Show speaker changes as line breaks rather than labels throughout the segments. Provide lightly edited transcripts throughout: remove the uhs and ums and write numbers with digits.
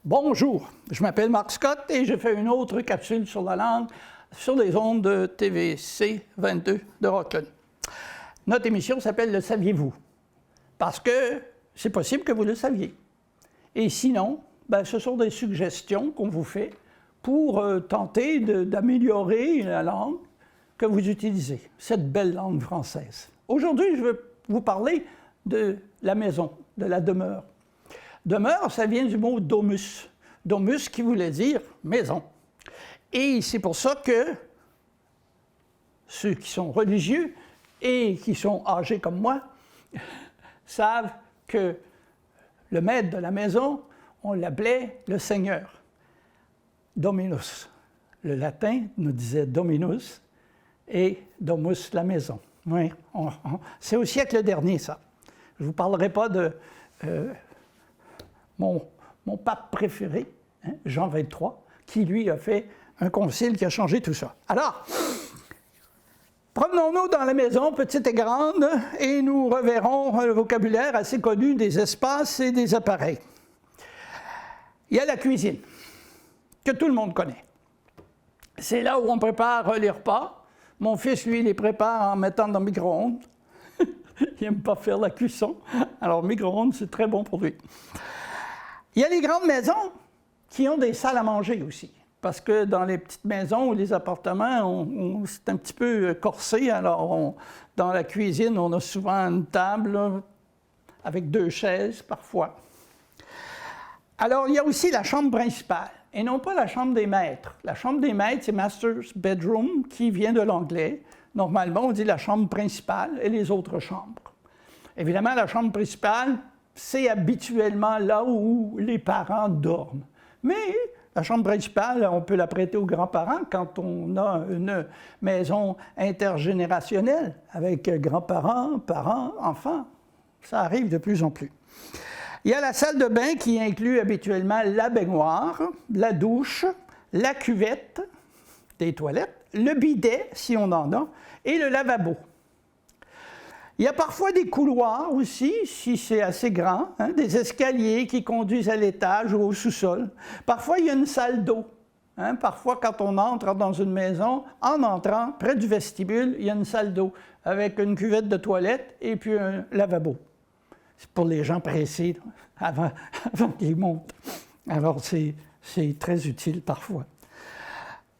Bonjour, je m'appelle Marc Scott et je fais une autre capsule sur la langue sur les ondes de TVC 22 de Rockland. Notre émission s'appelle « Le saviez-vous » parce que c'est possible que vous le saviez. Et sinon, ce sont des suggestions qu'on vous fait pour tenter d'améliorer la langue que vous utilisez, cette belle langue française. Aujourd'hui, je veux vous parler de la maison, de la demeure. Demeure, ça vient du mot domus. Domus qui voulait dire maison. Et c'est pour ça que ceux qui sont religieux et qui sont âgés comme moi savent que le maître de la maison, on l'appelait le Seigneur. Dominus. Le latin nous disait dominus et domus, la maison. Oui, c'est au siècle dernier, ça. Je ne vous parlerai pas de mon pape préféré, Jean XXIII, qui, lui, a fait un concile qui a changé tout ça. Alors, promenons-nous dans la maison, petite et grande, et nous reverrons un vocabulaire assez connu des espaces et des appareils. Il y a la cuisine, que tout le monde connaît. C'est là où on prépare les repas. Mon fils, lui, les prépare en mettant dans le micro-ondes. Il n'aime pas faire la cuisson. Alors, micro-ondes, c'est très bon pour lui. Il y a les grandes maisons qui ont des salles à manger aussi. Parce que dans les petites maisons ou les appartements, c'est un petit peu corsé. Alors, dans la cuisine, on a souvent une table avec 2 chaises, parfois. Alors, il y a aussi la chambre principale, et non pas la chambre des maîtres. La chambre des maîtres, c'est Master's Bedroom, qui vient de l'anglais. Normalement, on dit la chambre principale et les autres chambres. Évidemment, la chambre principale, c'est habituellement là où les parents dorment. Mais la chambre principale, on peut la prêter aux grands-parents quand on a une maison intergénérationnelle avec grands-parents, parents, enfants. Ça arrive de plus en plus. Il y a la salle de bain qui inclut habituellement la baignoire, la douche, la cuvette, des toilettes, le bidet, si on en a, et le lavabo. Il y a parfois des couloirs aussi, si c'est assez grand, des escaliers qui conduisent à l'étage ou au sous-sol. Parfois, il y a une salle d'eau. Parfois, quand on entre dans une maison, en entrant, près du vestibule, il y a une salle d'eau avec une cuvette de toilette et puis un lavabo. C'est pour les gens pressés avant qu'ils montent. Alors, c'est très utile parfois.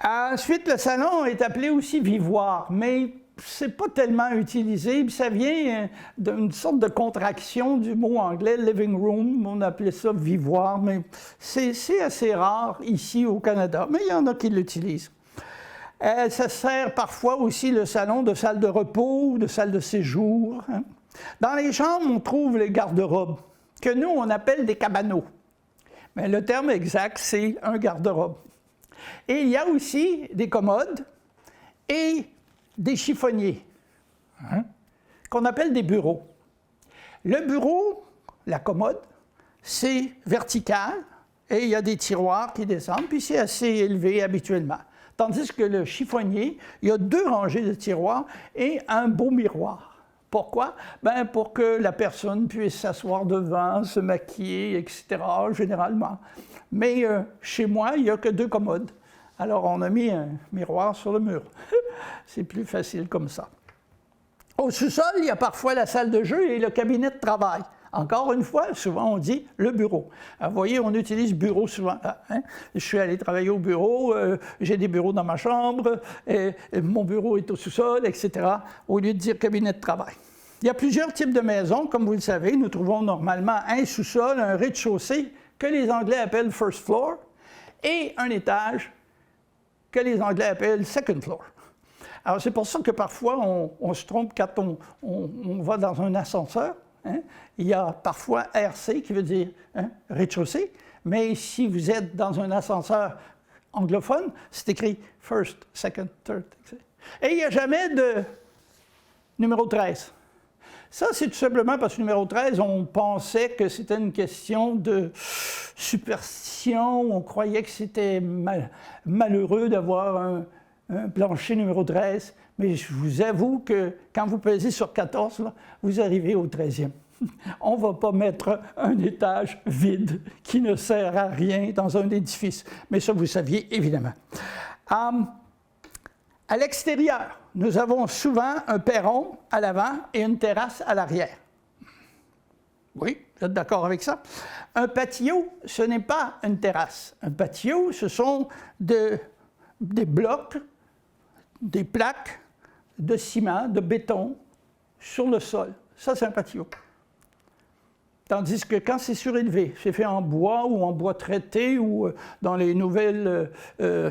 Ensuite, le salon est appelé aussi vivoire, mais c'est pas tellement utilisé. Ça vient d'une sorte de contraction du mot anglais « living room ». On appelait ça « vivoire », mais c'est assez rare ici au Canada. Mais il y en a qui l'utilisent. Ça sert parfois aussi le salon de salle de repos, de salle de séjour. Dans les chambres, on trouve les garde-robes, que nous, on appelle des cabaneaux. Mais le terme exact, c'est un garde-robe. Et il y a aussi des commodes et des chiffonniers, qu'on appelle des bureaux. Le bureau, la commode, c'est vertical et il y a des tiroirs qui descendent, puis c'est assez élevé habituellement. Tandis que le chiffonnier, il y a 2 rangées de tiroirs et un beau miroir. Pourquoi? Pour que la personne puisse s'asseoir devant, se maquiller, etc., généralement. Mais chez moi, il n'y a que 2 commodes. Alors, on a mis un miroir sur le mur. C'est plus facile comme ça. Au sous-sol, il y a parfois la salle de jeu et le cabinet de travail. Encore une fois, souvent on dit le bureau. Alors, vous voyez, on utilise bureau souvent. Je suis allé travailler au bureau, j'ai des bureaux dans ma chambre, et mon bureau est au sous-sol, etc., au lieu de dire cabinet de travail. Il y a plusieurs types de maisons, comme vous le savez. Nous trouvons normalement un sous-sol, un rez-de-chaussée, que les Anglais appellent first floor, et un étage que les Anglais appellent second floor. Alors, c'est pour ça que parfois, on se trompe quand on va dans un ascenseur. Il y a parfois RC qui veut dire rez-de-chaussée, mais si vous êtes dans un ascenseur anglophone, c'est écrit first, second, third. Et il n'y a jamais de numéro 13. Ça, c'est tout simplement parce que numéro 13, on pensait que c'était une question de superstition, on croyait que c'était malheureux d'avoir un plancher numéro 13, mais je vous avoue que quand vous pesez sur 14, là, vous arrivez au 13e. On ne va pas mettre un étage vide qui ne sert à rien dans un édifice. Mais ça, vous saviez, évidemment. À l'extérieur, nous avons souvent un perron à l'avant et une terrasse à l'arrière. Oui, vous êtes d'accord avec ça? Un patio, ce n'est pas une terrasse. Un patio, ce sont des blocs, des plaques de ciment, de béton sur le sol. Ça, c'est un patio. Tandis que quand c'est surélevé, c'est fait en bois ou en bois traité ou dans les nouvelles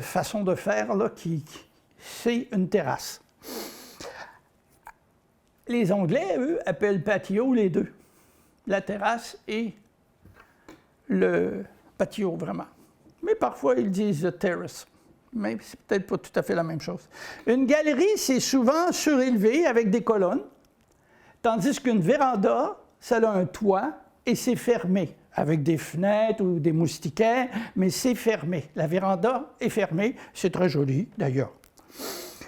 façons de faire, là, c'est une terrasse. Les Anglais, eux, appellent patio les deux. La terrasse et le patio, vraiment. Mais parfois, ils disent « terrace ». Mais c'est peut-être pas tout à fait la même chose. Une galerie, c'est souvent surélevé avec des colonnes, tandis qu'une véranda, ça a un toit et c'est fermé, avec des fenêtres ou des moustiquaires, mais c'est fermé. La véranda est fermée, c'est très joli d'ailleurs.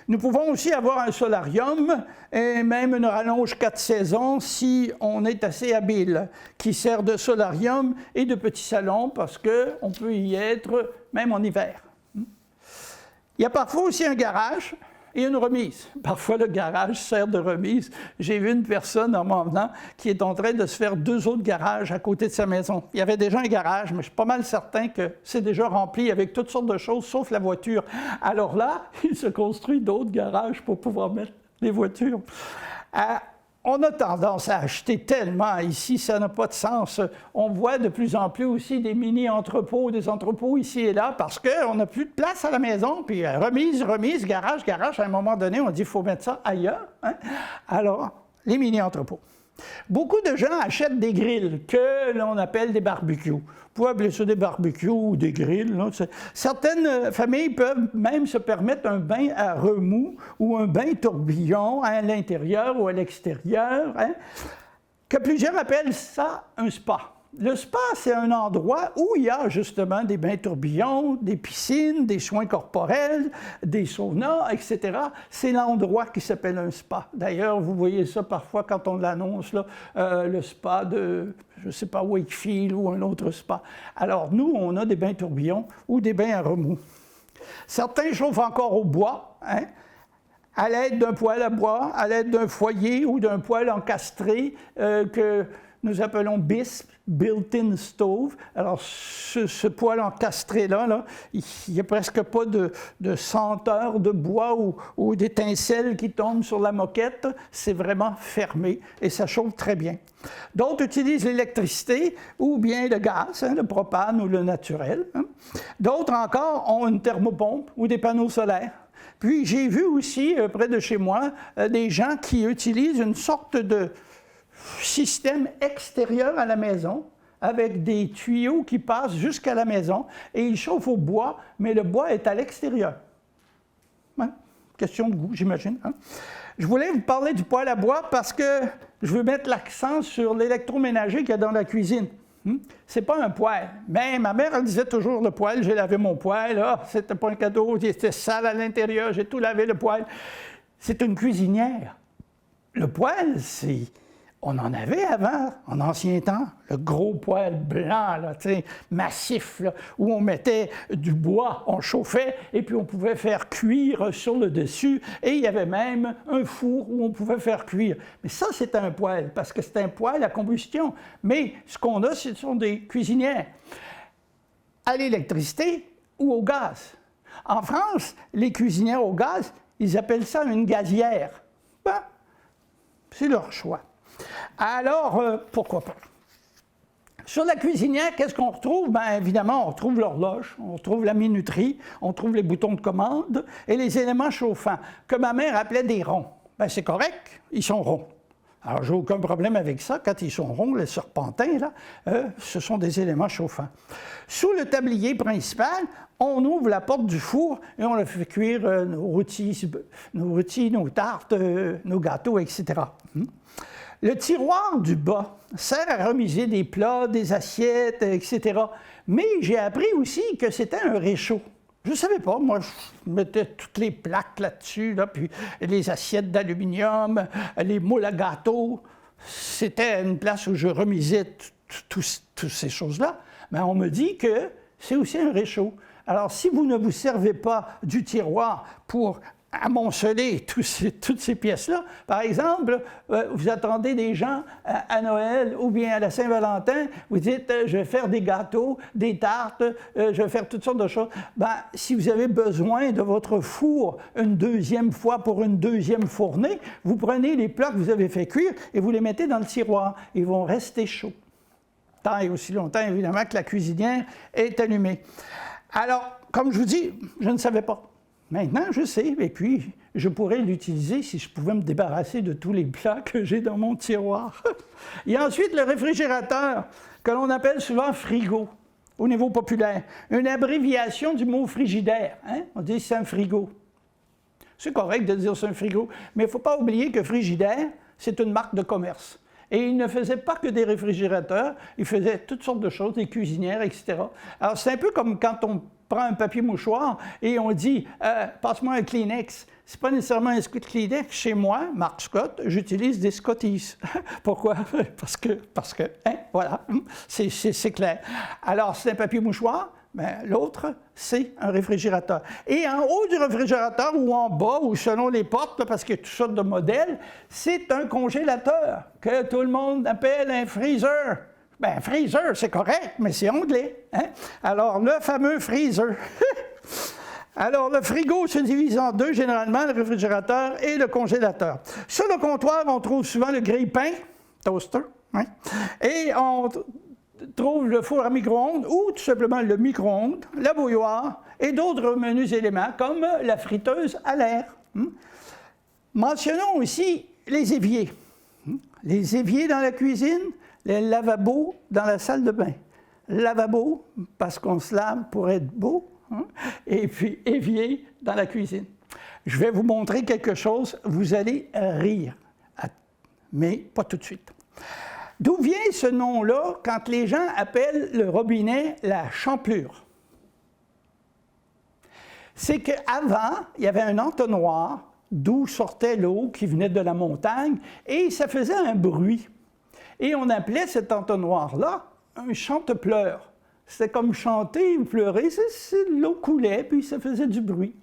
Nous pouvons aussi avoir un solarium et même une rallonge 4 saisons si on est assez habile, qui sert de solarium et de petit salon parce qu'on peut y être même en hiver. Il y a parfois aussi un garage et une remise. Parfois, le garage sert de remise. J'ai vu une personne en m'en venant qui est en train de se faire 2 autres garages à côté de sa maison. Il y avait déjà un garage, mais je suis pas mal certain que c'est déjà rempli avec toutes sortes de choses, sauf la voiture. Alors là, il se construit d'autres garages pour pouvoir mettre les voitures. On a tendance à acheter tellement ici, ça n'a pas de sens. On voit de plus en plus aussi des mini-entrepôts, des entrepôts ici et là, parce qu'on n'a plus de place à la maison, puis remise, garage, à un moment donné, on dit qu'il faut mettre ça ailleurs. Hein? Alors, les mini-entrepôts. Beaucoup de gens achètent des grilles que l'on appelle des barbecues. Vous pouvez appeler ça des barbecues ou des grilles. Là. Certaines familles peuvent même se permettre un bain à remous ou un bain tourbillon à l'intérieur ou à l'extérieur, hein, que plusieurs appellent ça un spa. Le spa, c'est un endroit où il y a justement des bains tourbillons, des piscines, des soins corporels, des saunas, etc. C'est l'endroit qui s'appelle un spa. D'ailleurs, vous voyez ça parfois quand on l'annonce, là, le spa de, je ne sais pas, Wakefield ou un autre spa. Alors, nous, on a des bains tourbillons ou des bains à remous. Certains chauffent encore au bois, hein, à l'aide d'un poêle à bois, à l'aide d'un foyer ou d'un poêle encastré que nous appelons BISP, Built-in Stove. Alors, ce poêle encastré-là, il n'y a presque pas de senteur de bois ou d'étincelles qui tombent sur la moquette. C'est vraiment fermé et ça chauffe très bien. D'autres utilisent l'électricité ou bien le gaz, hein, le propane ou le naturel. Hein. D'autres encore ont une thermopompe ou des panneaux solaires. Puis, j'ai vu aussi, près de chez moi, des gens qui utilisent une sorte de système extérieur à la maison, avec des tuyaux qui passent jusqu'à la maison, et ils chauffent au bois, mais le bois est à l'extérieur. Hein? Question de goût, j'imagine. Hein? Je voulais vous parler du poêle à bois parce que je veux mettre l'accent sur l'électroménager qu'il y a dans la cuisine. C'est pas un poêle. Mais ma mère, elle disait toujours, le poêle, j'ai lavé mon poêle, c'était pas un cadeau, c'était sale à l'intérieur, j'ai tout lavé le poêle. C'est une cuisinière. Le poêle, c'est... On en avait avant, en ancien temps, le gros poêle blanc, là, massif, là, où on mettait du bois, on chauffait, et puis on pouvait faire cuire sur le dessus, et il y avait même un four où on pouvait faire cuire. Mais ça, c'est un poêle, parce que c'est un poêle à combustion. Mais ce qu'on a, ce sont des cuisinières à l'électricité ou au gaz. En France, les cuisinières au gaz, ils appellent ça une gazière. Ben, c'est leur choix. Alors, pourquoi pas? Sur la cuisinière, qu'est-ce qu'on retrouve? Bien, évidemment, on retrouve l'horloge, on retrouve la minuterie, on trouve les boutons de commande et les éléments chauffants, que ma mère appelait des ronds. Bien, c'est correct, ils sont ronds. Alors, j'ai aucun problème avec ça. Quand ils sont ronds, les serpentins, là, ce sont des éléments chauffants. Sous le tablier principal, on ouvre la porte du four et on le fait cuire nos rôtis, nos tartes, nos gâteaux, etc. Le tiroir du bas sert à remiser des plats, des assiettes, etc. Mais j'ai appris aussi que c'était un réchaud. Je ne savais pas, moi, je mettais toutes les plaques là-dessus, là, puis les assiettes d'aluminium, les moules à gâteaux. c'était une place où je remisais toutes ces choses-là, mais on me dit que c'est aussi un réchaud. Alors, si vous ne vous servez pas du tiroir pour amonceler toutes ces pièces-là, par exemple, vous attendez des gens à Noël ou bien à la Saint-Valentin, vous dites « je vais faire des gâteaux, des tartes, je vais faire toutes sortes de choses ». Ben, si vous avez besoin de votre four une deuxième fois pour une deuxième fournée, vous prenez les plats que vous avez fait cuire et vous les mettez dans le tiroir. Ils vont rester chauds. Tant et aussi longtemps, évidemment, que la cuisinière est allumée. Alors, comme je vous dis, je ne savais pas. Maintenant, je sais, et puis je pourrais l'utiliser si je pouvais me débarrasser de tous les plats que j'ai dans mon tiroir. Il y a ensuite le réfrigérateur, que l'on appelle souvent frigo, au niveau populaire. Une abréviation du mot frigidaire. Hein? On dit c'est un frigo. C'est correct de dire c'est un frigo, mais il ne faut pas oublier que Frigidaire, c'est une marque de commerce. Et il ne faisait pas que des réfrigérateurs, il faisait toutes sortes de choses, des cuisinières, etc. Alors, c'est un peu comme quand on prend un papier mouchoir et on dit « passe-moi un Kleenex ». Ce n'est pas nécessairement un Kleenex. Chez moi, Marc Scott, j'utilise des Scotties. Pourquoi? Parce que, hein, voilà, c'est clair. Alors, c'est un papier mouchoir. Mais l'autre, c'est un réfrigérateur. Et en haut du réfrigérateur, ou en bas, ou selon les portes, parce qu'il y a toutes sortes de modèles, c'est un congélateur, que tout le monde appelle un freezer. Bien, freezer, c'est correct, mais c'est anglais. Hein? Alors, le fameux freezer. Alors, le frigo se divise en deux, généralement, le réfrigérateur et le congélateur. Sur le comptoir, on trouve souvent le grille-pain, toaster, hein? Et on trouve le four à micro-ondes ou tout simplement le micro-ondes, la bouilloire et d'autres menus éléments comme la friteuse à l'air. Mentionnons aussi les éviers. Les éviers dans la cuisine, les lavabos dans la salle de bain. Lavabo, parce qu'on se lave pour être beau, hein? Et puis évier dans la cuisine. Je vais vous montrer quelque chose, vous allez rire, mais pas tout de suite. D'où vient ce nom-là quand les gens appellent le robinet la champlure? C'est qu'avant, il y avait un entonnoir d'où sortait l'eau qui venait de la montagne et ça faisait un bruit. Et on appelait cet entonnoir-là un chante-pleurs. C'était comme chanter ou pleurer, l'eau coulait puis ça faisait du bruit.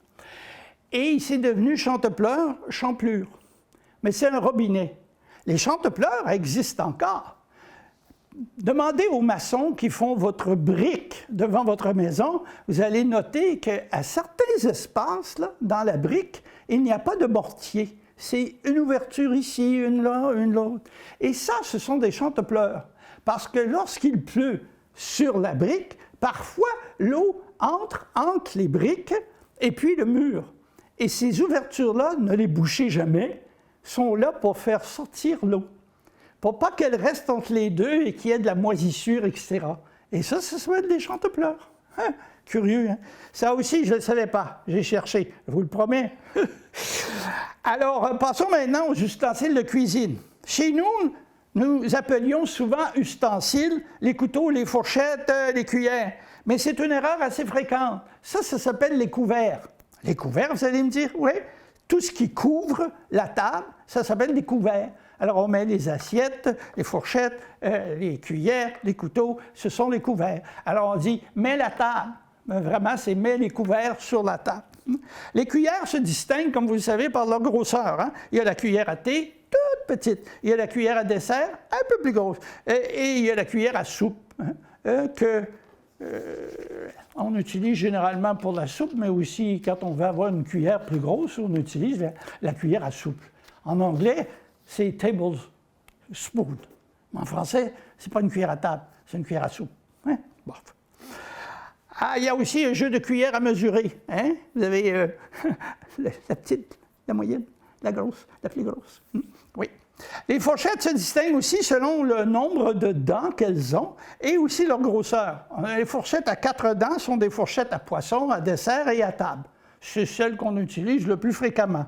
Et c'est devenu chante-pleurs, champlure. Mais c'est un robinet. Les chante-pleurs existent encore. Demandez aux maçons qui font votre brique devant votre maison, vous allez noter qu'à certains espaces, là, dans la brique, il n'y a pas de mortier. C'est une ouverture ici, une là, une l'autre. Et ça, ce sont des chante-pleurs. Parce que lorsqu'il pleut sur la brique, parfois l'eau entre les briques et puis le mur. Et ces ouvertures-là, ne les bouchez jamais, sont là pour faire sortir l'eau, pour pas qu'elle reste entre les deux et qu'il y ait de la moisissure, etc. Et ça s'appelle des chante-pleurs. Hein? Curieux, hein? Ça aussi, je ne le savais pas. J'ai cherché, je vous le promets. Alors, passons maintenant aux ustensiles de cuisine. Chez nous, nous appelions souvent ustensiles les couteaux, les fourchettes, les cuillères. Mais c'est une erreur assez fréquente. Ça s'appelle les couverts. Les couverts, vous allez me dire, oui. Tout ce qui couvre la table, ça s'appelle des couverts. Alors, on met les assiettes, les fourchettes, les cuillères, les couteaux, ce sont les couverts. Alors, on dit « mets la table ». Mais vraiment, c'est « mets les couverts sur la table ». Les cuillères se distinguent, comme vous le savez, par leur grosseur. Hein? Il y a la cuillère à thé, toute petite. Il y a la cuillère à dessert, un peu plus grosse. Et il y a la cuillère à soupe, hein? On utilise généralement pour la soupe, mais aussi quand on veut avoir une cuillère plus grosse, on utilise la cuillère à soupe. En anglais, c'est table spoon. En français, c'est pas une cuillère à table, c'est une cuillère à soupe. Hein? Bon. Ah, il y a aussi un jeu de cuillère à mesurer. Hein? Vous avez la petite, la moyenne, la grosse, la plus grosse. Oui. Les fourchettes se distinguent aussi selon le nombre de dents qu'elles ont et aussi leur grosseur. Les fourchettes à 4 dents sont des fourchettes à poisson, à dessert et à table. C'est celle qu'on utilise le plus fréquemment.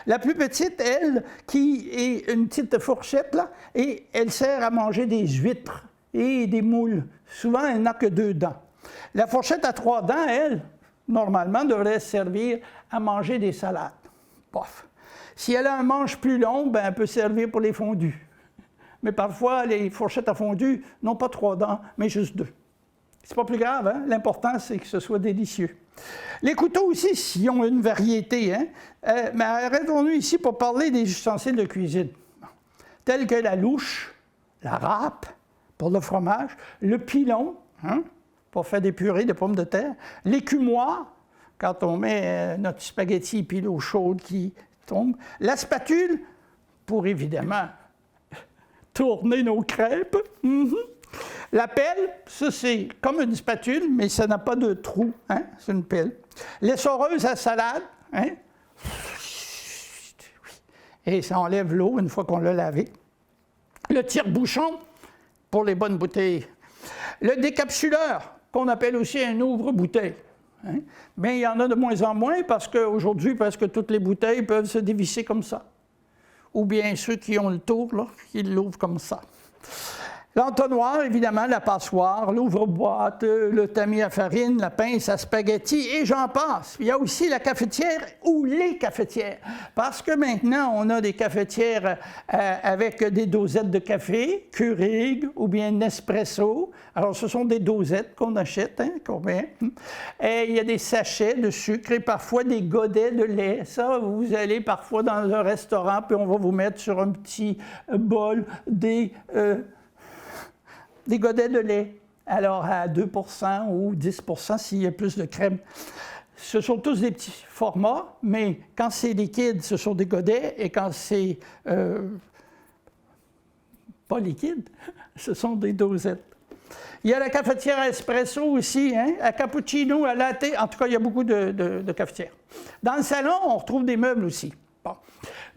La plus petite, elle, qui est une petite fourchette, là, et elle sert à manger des huîtres et des moules. Souvent, elle n'a que 2 dents. La fourchette à 3 dents, elle, normalement, devrait servir à manger des salades. Pof. Si elle a un manche plus long, ben, elle peut servir pour les fondus. mais parfois les fourchettes à fondue n'ont pas 3 dents, mais juste 2. C'est pas plus grave, hein? L'important, c'est que ce soit délicieux. Les couteaux aussi, s'ils ont une variété, hein? Mais arrêtons-nous ici pour parler des ustensiles de cuisine, tels que la louche, la râpe pour le fromage, le pilon, hein? Pour faire des purées de pommes de terre, l'écumoire, quand on met notre spaghetti puis l'eau chaude qui tombe, la spatule, pour évidemment tourner nos crêpes. La pelle, ça c'est comme une spatule, mais ça n'a pas de trou, hein? C'est une pelle. L'essoreuse à salade, hein? Et ça enlève l'eau une fois qu'on l'a lavé. Le tire-bouchon, pour les bonnes bouteilles. Le décapsuleur, qu'on appelle aussi un ouvre-bouteille. Hein? Mais il y en a de moins en moins parce qu'aujourd'hui, presque toutes les bouteilles peuvent se dévisser comme ça. Ou bien ceux qui ont le tour, là, ils l'ouvrent comme ça. L'entonnoir, évidemment, la passoire, l'ouvre-boîte, le tamis à farine, la pince à spaghetti, et j'en passe. Il y a aussi la cafetière ou les cafetières. Parce que maintenant, on a des cafetières avec des dosettes de café, Keurig ou bien Nespresso. Alors, ce sont des dosettes qu'on achète, hein, qu'on met. Et il y a des sachets de sucre et parfois des godets de lait. Ça, vous allez parfois dans un restaurant, puis on va vous mettre sur un petit bol des godets de lait, alors à 2 % ou 10 % s'il y a plus de crème. Ce sont tous des petits formats, mais quand c'est liquide, ce sont des godets, et quand c'est pas liquide, ce sont des dosettes. Il y a la cafetière à espresso aussi, hein, à cappuccino, à latte, en tout cas, il y a beaucoup de cafetières. Dans le salon, on retrouve des meubles aussi. Bon.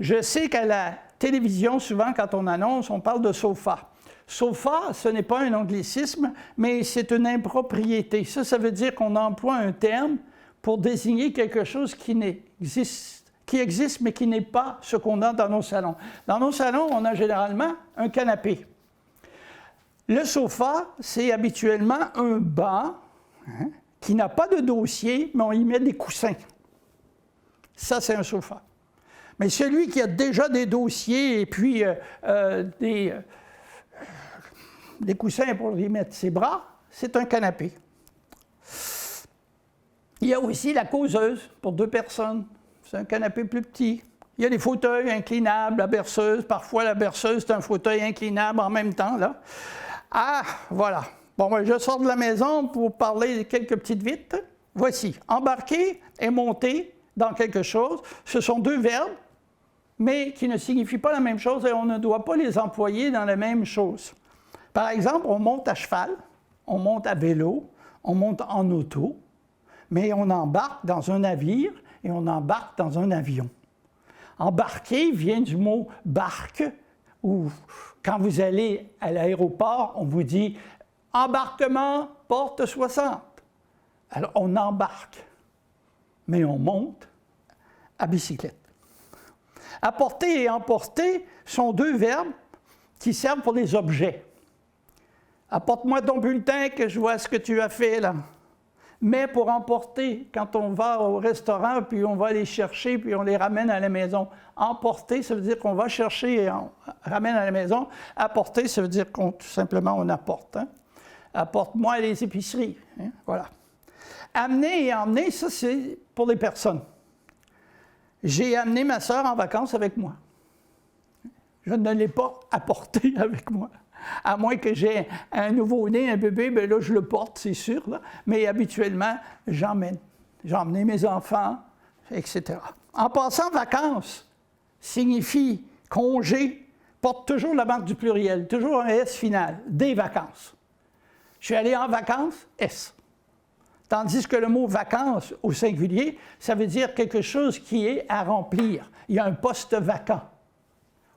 Je sais qu'à la télévision, souvent, quand on annonce, on parle de sofa. Sofa, ce n'est pas un anglicisme, mais c'est une impropriété. Ça veut dire qu'on emploie un terme pour désigner quelque chose qui existe, mais qui n'est pas ce qu'on a dans nos salons. Dans nos salons, on a généralement un canapé. Le sofa, c'est habituellement un banc, hein, qui n'a pas de dossier, mais on y met des coussins. Ça, c'est un sofa. Mais celui qui a déjà des dossiers et puis des coussins pour y mettre ses bras, c'est un canapé. Il y a aussi la causeuse pour 2 personnes. C'est un canapé plus petit. Il y a des fauteuils inclinables, la berceuse. Parfois, la berceuse, c'est un fauteuil inclinable en même temps, là. Ah, voilà. Bon, ben, je sors de la maison pour parler de quelques petites vites. Voici. Embarquer et monter dans quelque chose, ce sont 2 verbes, mais qui ne signifient pas la même chose et on ne doit pas les employer dans la même chose. Par exemple, on monte à cheval, on monte à vélo, on monte en auto, mais on embarque dans un navire et on embarque dans un avion. Embarquer vient du mot « barque », ou quand vous allez à l'aéroport, on vous dit « embarquement, porte 60 ». Alors, on embarque, mais on monte à bicyclette. Apporter et emporter sont 2 verbes qui servent pour les objets. Apporte-moi ton bulletin que je vois ce que tu as fait là. Mais pour emporter, quand on va au restaurant, puis on va les chercher, puis on les ramène à la maison. Emporter, ça veut dire qu'on va chercher et on ramène à la maison. Apporter, ça veut dire qu'on tout simplement on apporte. Hein? Apporte-moi les épiceries. Hein? Voilà. Amener et emmener, ça c'est pour les personnes. J'ai amené ma sœur en vacances avec moi. Je ne l'ai pas apportée avec moi. À moins que j'ai un nouveau-né, un bébé, bien là, je le porte, c'est sûr. Là. Mais habituellement, j'emmène. J'ai emmené mes enfants, etc. En passant, vacances signifie congé, porte toujours la marque du pluriel, toujours un S final, des vacances. Je suis allé en vacances, S. Tandis que le mot vacances au singulier, ça veut dire quelque chose qui est à remplir. Il y a un poste vacant.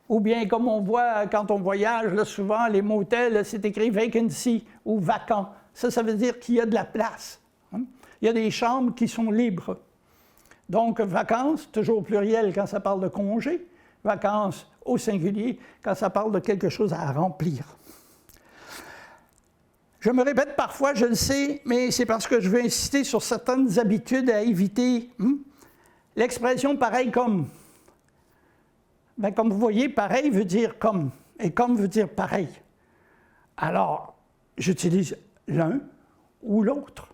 Ou bien, comme on voit quand on voyage, là, souvent, les motels, c'est écrit « vacancy » ou « vacant ». Ça veut dire qu'il y a de la place. Hein? Il y a des chambres qui sont libres. Donc, vacances, toujours au pluriel quand ça parle de congé. Vacances au singulier quand ça parle de quelque chose à remplir. Je me répète parfois, je le sais, mais c'est parce que je veux insister sur certaines habitudes à éviter. L'expression « pareil comme ». Bien, comme vous voyez, pareil veut dire comme. et comme veut dire pareil. Alors, j'utilise l'un ou l'autre.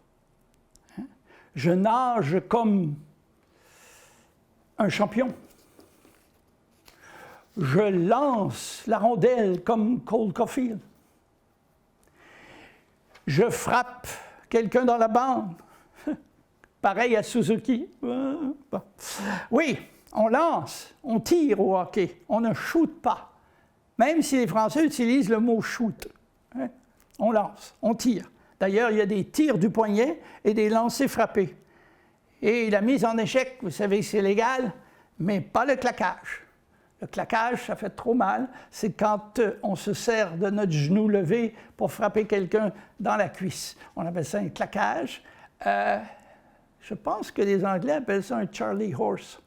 Je nage comme un champion. Je lance la rondelle comme Cole Caulfield. Je frappe quelqu'un dans la bande. Pareil à Suzuki. Oui, on lance, on tire au hockey, on ne shoot pas. Même si les Français utilisent le mot shoot. On lance, on tire. D'ailleurs, il y a des tirs du poignet et des lancers frappés. Et la mise en échec, vous savez, c'est légal, mais pas le claquage. Le claquage, ça fait trop mal. C'est quand on se sert de notre genou levé pour frapper quelqu'un dans la cuisse. On appelle ça un claquage. Je pense que les Anglais appellent ça un Charlie horse.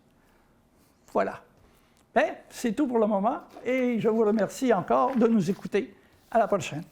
Voilà. Bien, c'est tout pour le moment et je vous remercie encore de nous écouter. À la prochaine.